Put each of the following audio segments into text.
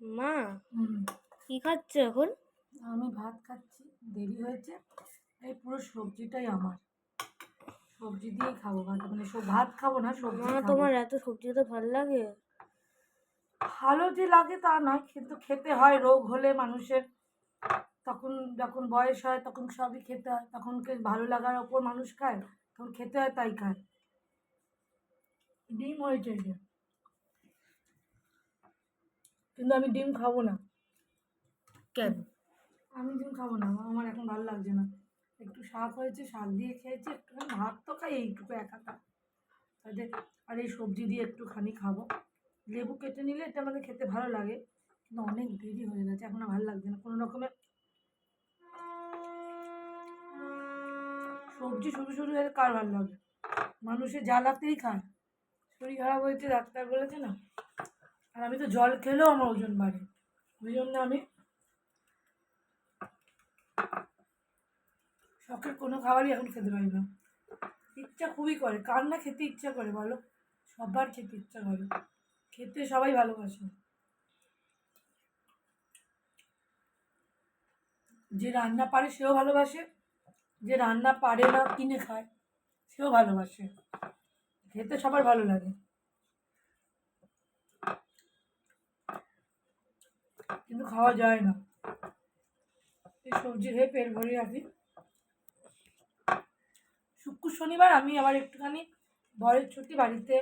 মা হুম, কি খাচ্ছ এখন? আমি ভাত খাচ্ছি, দেরি হয়েছে। এই পুরো সবজিটাই আমার, সবজি দিয়েই খাবো ভাত, মানে ভাত খাবো না, সবজি মা খাবো। তোমার এত সবজি খেতে ভাল লাগে? ভালো যে লাগে তা নয়, কিন্তু খেতে হয়। রোগ হলে মানুষের তখন, যখন বয়স হয় তখন সবই খেতে হয়। তখন ভালো লাগার ওপর মানুষ খায়, তখন খেতে হয়, তাই খায়। ডিম হয়েছে যে, কিন্তু আমি ডিম খাবো না। কেন? আমি ডিম খাবো না, আমার এখন ভালো লাগছে না। একটু শাক হয়েছে, শাক দিয়ে খেয়েছি, একটুখানি ভাত তো খাই এইটুকু একাটা, তাদের। আর এই সবজি দিয়ে একটুখানি খাবো। লেবু কেটে নিলে এটা আমাদের খেতে ভালো লাগে, কিন্তু অনেক দেরি হয়ে গেছে, এখন আর ভালো লাগছে না কোনো রকমের। সবজি শুরু শুরু হয়ে কার ভালো লাগে? মানুষের জ্বালাতেই খায়। শরীর খারাপ হয়েছে, ডাক্তার বলেছে না। আর আমি তো জল খেলেও আমার ওজন বাড়ে, ওই জন্য আমি শখের কোনো খাবারই এখন খেতে পারি না। ইচ্ছা খুবই করে, কার না খেতে ইচ্ছা করে বলো? সবার খেতে ইচ্ছা করে, খেতে সবাই ভালোবাসে। যে রান্না পারে সেও ভালোবাসে, যে রান্না পারে না কিনে খায় সেও ভালোবাসে। খেতে সবার ভালো লাগে, কিন্তু খাওয়া যায় না। এই সবজি খেয়ে পেট ভরে রাখি। শুক্র শনিবার আমি আবার একটুখানি বরের ছুটি, বাড়িতে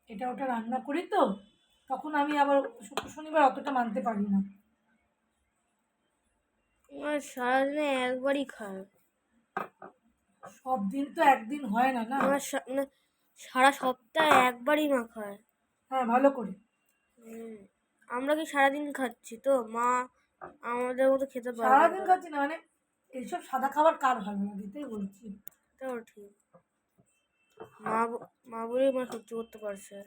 এটা ওটা রান্না করি, তো তখন আমি আবার শুক্র শনিবার অতটা মানতে পারি না। আমার সারাদিনে একবারই খায়। সব দিন তো একদিন হয় না, না। আমার না, সারা সপ্তাহে একবারই মা খায়। হ্যাঁ, ভালো করে। হুম, আমরা কি সারাদিন খাচ্ছি তো মা আমাদের মতো খেতে পারবে সারাদিন না। খাচ্ছি না, মানে এইসব সাদা খাবার কার ভালো লাগে, এটাই বলছি। তাও ঠিক। মা মা বলেই মা সহ্য করতে পারছে।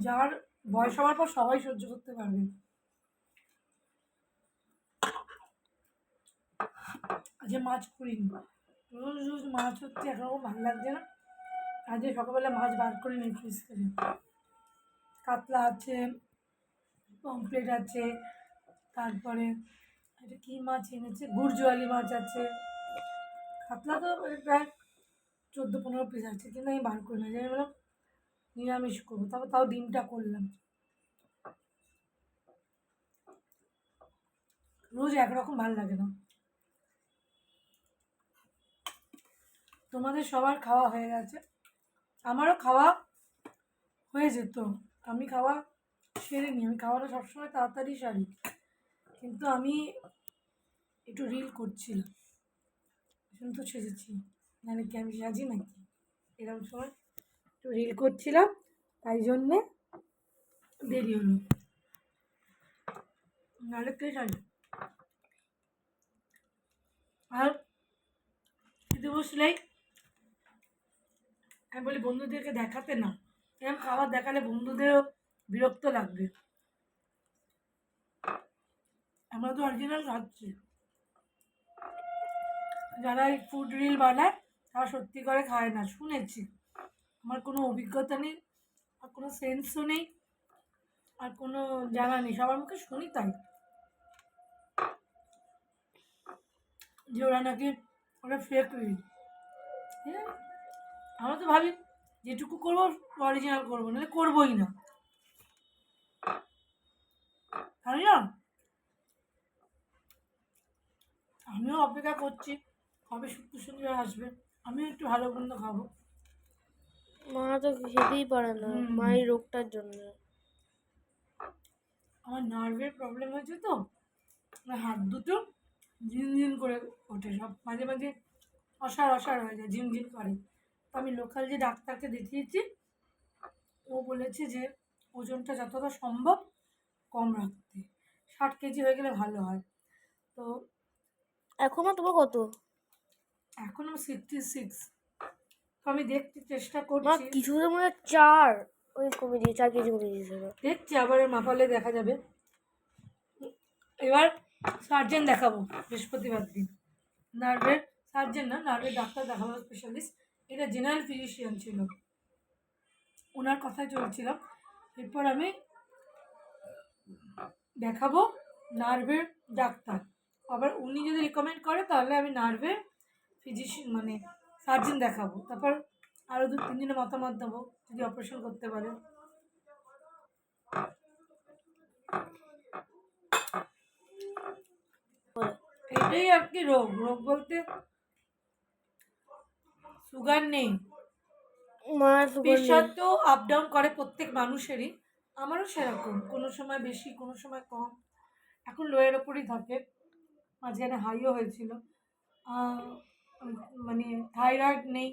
যার বয়স হওয়ার পর সবাই সহ্য করতে পারবে। আজকে মাছ করিনি, রোজ রোজ মাছ হচ্ছে, একরকম ভালো লাগছে না। আজকে সকালবেলা মাছ বার করে নিই ফ্রিজ থেকে। কাতলা আছে, পমফ্লেট আছে, তারপরে এটা কি মাছ এনেছে, গুড়জোয়ালি মাছ আছে। কাতলা তো প্রায় 14-15 পিস আছে, কিন্তু আমি বার করি না, যে আমি বললাম নিরামিষ করবো, তারপর তাও ডিমটা করলাম। রোজ একরকম ভালো লাগে না। তোমাদের সবার খাওয়া হয়ে গেছে, আমারও খাওয়া হয়ে যেত। আমি খাওয়া সেরে নিই, আমি খাওয়াটা সবসময় তাড়াতাড়ি সারি, কিন্তু আমি একটু রিল করছিলাম। শুনে তো সেজেছি, মানে কি আমি সাজি নাকি? এরকম সময় একটু রিল করছিলাম, তাই জন্যে দেরি হলো, নাহলে কে সাজে? আর খেতে বসলেই আমি বলি বন্ধুদেরকে দেখাতে না, এরকম খাবার দেখালে বন্ধুদেরও বিরক্ত লাগবে। আমরা তো অরিজিনাল খাচ্ছি। যারা এই ফুড রিল বানায় তারা সত্যি করে খায় না, শুনেছি। আমার কোনো অভিজ্ঞতা নেই, আর কোনো সেন্সও নেই, আর কোনো জানা নেই, সবার মুখে শুনি তাই, যে ওরা নাকি ওরা ফেক রিল। ঠিক আছে, আমরা তো ভাবি যেটুকু করবো অরিজিনাল করবো, নাহলে করবোই না, তাই না? আমিও অপেক্ষা করছি কবে শুক্র শনিবার আসবে, আমিও একটু ভালো মন্দ খাবো। মা তো খেতেই পারে না হুম, মা এই রোগটার জন্য। আমার নার্ভের প্রবলেম হয়েছে তো, আমার হাত দুটো ঝিনঝিন করে ওঠে, সব মাঝে মাঝে অসাড় অসাড় হয়ে যায়, ঝিনঝিন করে। তো আমি লোকাল যে ডাক্তারকে দেখিয়েছি, ও বলেছে যে ওজনটা যতটা সম্ভব কম রাখতে, 60 কেজি হয়ে গেলে ভালো হয়। তো এখন মা তোমার কত? এখন আমি 66। তো আমি দেখতে চেষ্টা মা করছি, কিছুদিনের মধ্যে 4 কেজি কমে দিয়েছিল। দেখছি আবার মাপালে দেখা যাবে। এবার সার্জেন দেখাবো বৃহস্পতিবার দিন, নার্ভের সার্জেন না, নার্ভের ডাক্তার দেখাবো, স্পেশালিস্ট। এটা জেনারেল ফিজিশিয়ান ছিল, ওনার কথায় চলছিলাম। এরপর আমি দেখাবো নার্ভের ডাক্তার। আবার উনি যদি রিকমেন্ড করে তাহলে আমি নার্ভের ফিজিশিয়ান মানে সার্জন দেখাবো। তারপর আরও 2-3 দিনের মতামত দেবো যদি অপারেশন করতে পারে। এটাই আর কি রোগ। রোগ বলতে সুগার নেই, মার সুগার প্রেশার নেই। তো আপ ডাউন করে প্রত্যেক মানুষেরই, আমারও সেরকম, কোনো সময় বেশি কোনো সময় কম। এখন লোয়ের ওপরই থাকে, মাঝখানে হাইও হয়েছিল। আহ, মানে থাইরয়েড নেই,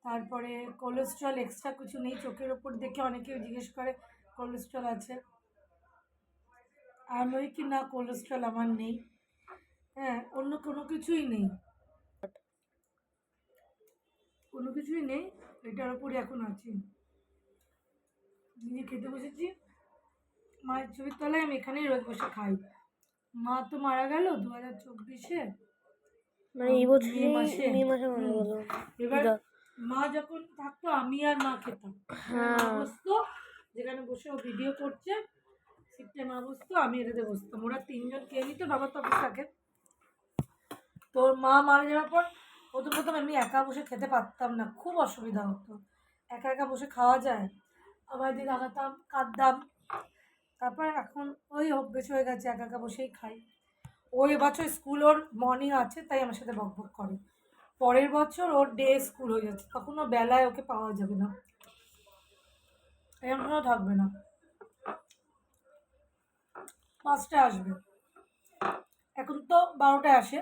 তারপরে কোলেস্ট্রল এক্সট্রা কিছু নেই, চোখের ওপর দেখে অনেকে জিজ্ঞেস করে কোলেস্ট্রল আছে, আমি বলি কি না কোলেস্ট্রল আমার নেই। হ্যাঁ, অন্য কোনো কিছুই নেই, কোনো কিছুই নেই, এটার ওপরই এখন আছি। নিজে খেতে বসেছি, মায়ের ছবির তলায়, আমি এখানেই রোজ বসে খাই। মা তো মারা গেল 2024-এ, মানে এই মে বছরই মাসে। মে মাসে মারা হুম। গেল। এবার মা যখন থাকতো আমি আর মা খেতাম, এখানে মা হ্যাঁ, বসতো, যেখানে বসে ও ভিডিও করছে সিটে মা বসতো, আমি এটাতে বসতাম, ওরা 3জন খেয়ে নিত, বাবা তো অফিস থাকে। তো মা মারা যাওয়ার পর প্রথম প্রথম আমি একা বসে খেতে পারতাম না, খুব অসুবিধা হতো, একা একা বসে খাওয়া যায়, আবার দিয়ে লাগাতাম কাঁদতাম। তারপর এখন ওই অভ্যেস হয়ে গেছে, একা একা বসেই খাই। ওই বছর স্কুল ওর মর্নিং আছে তাই আমার সাথে বকবক করে, পরের বছর ওর ডে স্কুল হয়ে যাচ্ছে, তখন ও বেলায় ওকে পাওয়া যাবে না, এমনও থাকবে না, 5টায় আসবে, এখন তো 12টায় আসে।